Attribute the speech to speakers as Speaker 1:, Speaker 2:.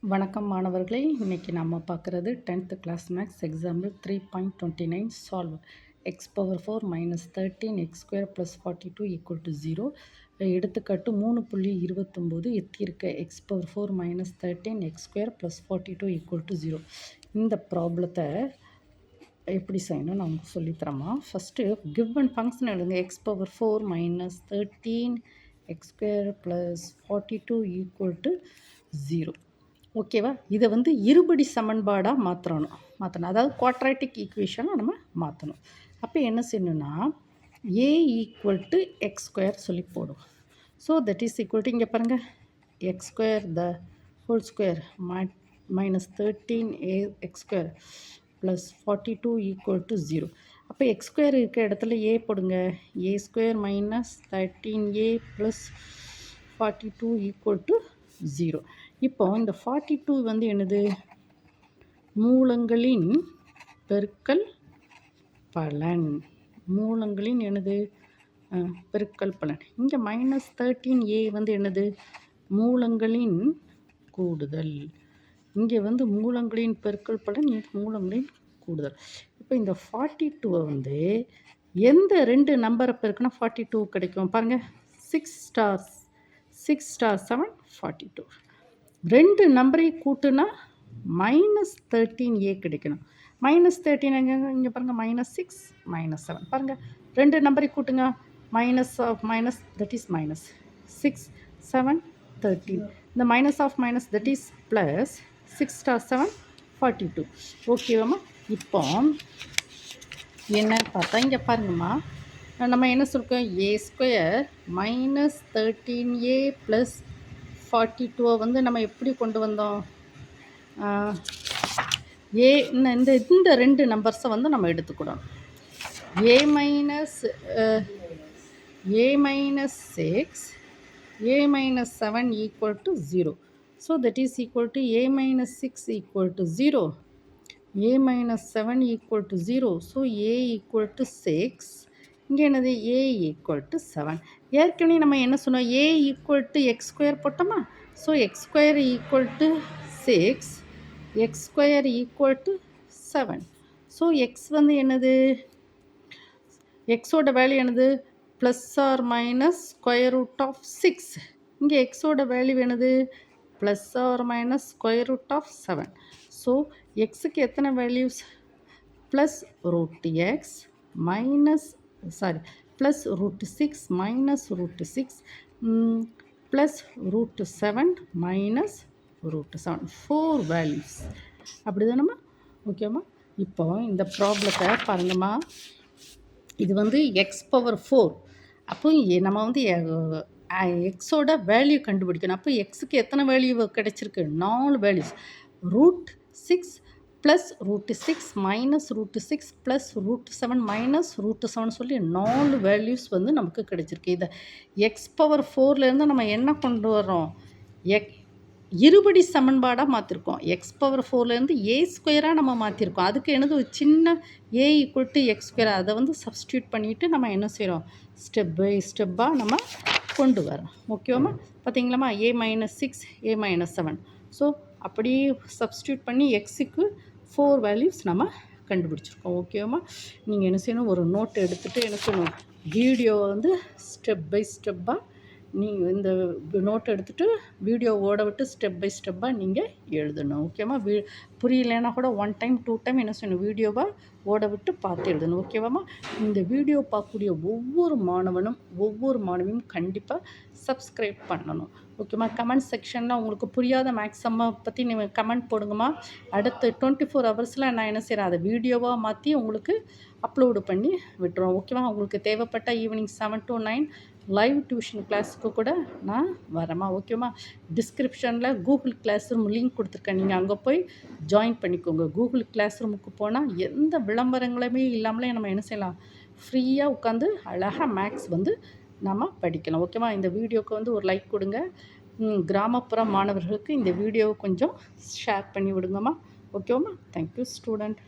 Speaker 1: வணக்கம் மாணவர்களே, இன்னைக்கு நம்ம பார்க்குறது 10th class maths example 3.29 solve x power 4 minus 13 x square plus 42 equal to 0. எடுத்துக்காட்டு 3.29 எத்தியிருக்க x power 4 minus 13 x square plus 42 equal to 0. இந்த ப்ராப்ளத்தை எப்படி செய்யணும் நான் உங்களுக்கு சொல்லித்தரேம்மா. ஃபஸ்ட்டு கிவன் ஃபங்க்ஷன் எழுதுங்க. X power 4 minus 13 x square plus 42 equal to 0. ஓகேவா? இதை வந்து இருபடி சமன்பாடாக மாற்றணும். அதாவது குவாட்ராட்டிக் ஈக்குவேஷனாக நம்ம மாற்றணும். அப்போ என்ன செய்யணும்னா A equal to x square சொல்லி போடும். So that is equal to இங்கே பாருங்கள், x square the whole square minus 13 x square plus 42 equal to 0. அப்போ எக்ஸ் ஸ்கொயர் இருக்க இடத்துல ஏ போடுங்க. A square minus 13a plus 42 equal to 0. இப்போ இந்த 42 வந்து என்னது? மூலங்களின் பெருக்கல் பலன். மூலங்களின் என்னது? பெருக்கல் பலன். இங்கே மைனஸ் 13a வந்து என்னது? மூலங்களின் கூடுதல். இங்கே வந்து மூலங்களின் பெருக்கல் பலன், இங்கே மூலங்களின் கூடுதல். இப்போ இந்த 42 வந்து எந்த ரெண்டு நம்பரை பெருக்குனா 42 கிடைக்கும் பாருங்கள். 6 ஸ்டார்ஸ் 6 ஸ்டார் 7 42. ரெண்டு நம்பரையும் கூட்டுனா மைனஸ் 13a கிடைக்கணும். மைனஸ் 13 இங்கே பாருங்கள், மைனஸ் 6 மைனஸ் 7 பாருங்கள். ரெண்டு நம்பரையும் கூட்டுங்க. Minus of minus that is minus 6 7 13. இந்த minus of minus that is plus 6 star 7 42. ஓகேவாம்மா? இப்போ என்னன்னு பார்த்தா இங்கே பாருங்கம்மா, நம்ம என்ன சொல்லிருக்கோம்? A square minus 13a plus 42 வந்து நம்ம எப்படி கொண்டு வந்தோம்? இந்த ரெண்டு நம்பர்ஸை வந்து நம்ம எடுத்துக்கிடணும். ஏ minus 6 a minus 7 equal to 0. So that is equal to a minus 6 equal to 0. a minus 7 equal to 0. So a equal to 6. இங்கே என்னது? a equal to 7. ஏற்கனவே நம்ம என்ன சொன்னோம்? a equal to x square போட்டோமா? So x square equal to 6, x square equal to 7. So x வந்து என்னது? எக்ஸோட வேல்யூ என்னது? Plus or minus square root of 6. இங்கே எக்ஸோட வேல்யூ என்னது? Plus or minus square root of 7. So எக்ஸுக்கு எத்தனை values? Plus root x minus plus root 6 minus root 6 plus root 7 minus root 7. 4 values. அப்படி தானம்மா? ஓகேம்மா? இப்போ இந்த ப்ராப்ளத்தை பாருங்கம்மா. இது வந்து எக்ஸ் பவர் 4. அப்போ நம்ம வந்து எக்ஸோட வேல்யூ கண்டுபிடிக்கணும். அப்போ எக்ஸுக்கு எத்தனை வேல்யூ கிடைச்சிருக்கு? 4 values. Root 6 plus root 6 minus root 6 plus root 7 minus root 7 சொல்லி 4 வேல்யூஸ் வந்து நமக்கு கிடைச்சிருக்கு. இதை எக்ஸ் பவர் 4லேருந்து நம்ம என்ன கொண்டு வரோம்? இருபடி சமன்பாடாக மாற்றிருக்கோம். எக்ஸ் பவர் 4லேருந்து ஏ ஸ்கொயராக நம்ம மாற்றிருக்கோம். அதுக்கு என்னது? ஒரு சின்ன ஏ ஈக்குவல் டு எக்ஸ் ஸ்கொயர், அதை வந்து சப்ஸ்டியூட் பண்ணிவிட்டு நம்ம என்ன செய்கிறோம்? ஸ்டெப் பை ஸ்டெப்பாக நம்ம கொண்டு வரோம். ஓகேவாம்மா? பார்த்தீங்களாம்மா? a minus 6 a minus 7. So அப்படியே சப்ஸ்டியூட் பண்ணி எக்ஸுக்கு 4 வேல்யூஸ் நம்ம கண்டுபிடிச்சிருக்கோம். ஓகேவாம்மா? நீங்கள் என்ன செய்யணும்? ஒரு நோட் எடுத்துகிட்டு என்ன செய்யணும்? வீடியோவை வந்து ஸ்டெப் பை ஸ்டெப்பாக நீங்கள் இந்த நோட் எடுத்துகிட்டு வீடியோ ஓட விட்டு ஸ்டெப் பை ஸ்டெப்பாக நீங்கள் எழுதணும். ஓகேவா? புரியலைன்னா கூட 1 டைம் 2 டைம் என்ன செய்யணும்? வீடியோவாக ஓட விட்டு பார்த்து எழுதணும். ஓகேவாம்மா? இந்த வீடியோ பார்க்கக்கூடிய ஒவ்வொரு மாணவியும் கண்டிப்பாக சப்ஸ்கிரைப் பண்ணணும். ஓகேம்மா? கமெண்ட் செக்ஷனில் உங்களுக்கு புரியாத மேக்ஸம்மை பற்றி நீங்கள் கமெண்ட் போடுங்கம்மா. அடுத்து 24 ஹவர்ஸில் நான் என்ன செய்கிறேன்? அதை வீடியோவாக மாற்றி உங்களுக்கு அப்லோடு பண்ணி விட்டுருவோம். ஓகேவா? உங்களுக்கு தேவைப்பட்ட ஈவினிங் 7 to 9 லைவ் டியூஷன் கிளாஸுக்கு கூட நான் வரேம்மா. ஓகேம்மா? டிஸ்கிரிப்ஷனில் கூகுள் கிளாஸ் ரூம் லிங்க் கொடுத்துருக்கேன். நீங்கள் அங்கே போய் ஜாயின் பண்ணிக்கோங்க. கூகுள் கிளாஸ் ரூமுக்கு போனால் எந்த விளம்பரங்களுமே இல்லாமலே நம்ம என்ன செய்யலாம்? ஃப்ரீயாக உட்காந்து அழகாக மேக்ஸ் வந்து நம்ம படிக்கலாம். ஓகேம்மா? இந்த வீடியோவுக்கு வந்து ஒரு லைக் கொடுங்க. கிராமப்புற மாணவர்களுக்கு இந்த வீடியோவை கொஞ்சம் ஷேர் பண்ணி விடுங்கம்மா. ஓகேவாம்மா? Thank you student.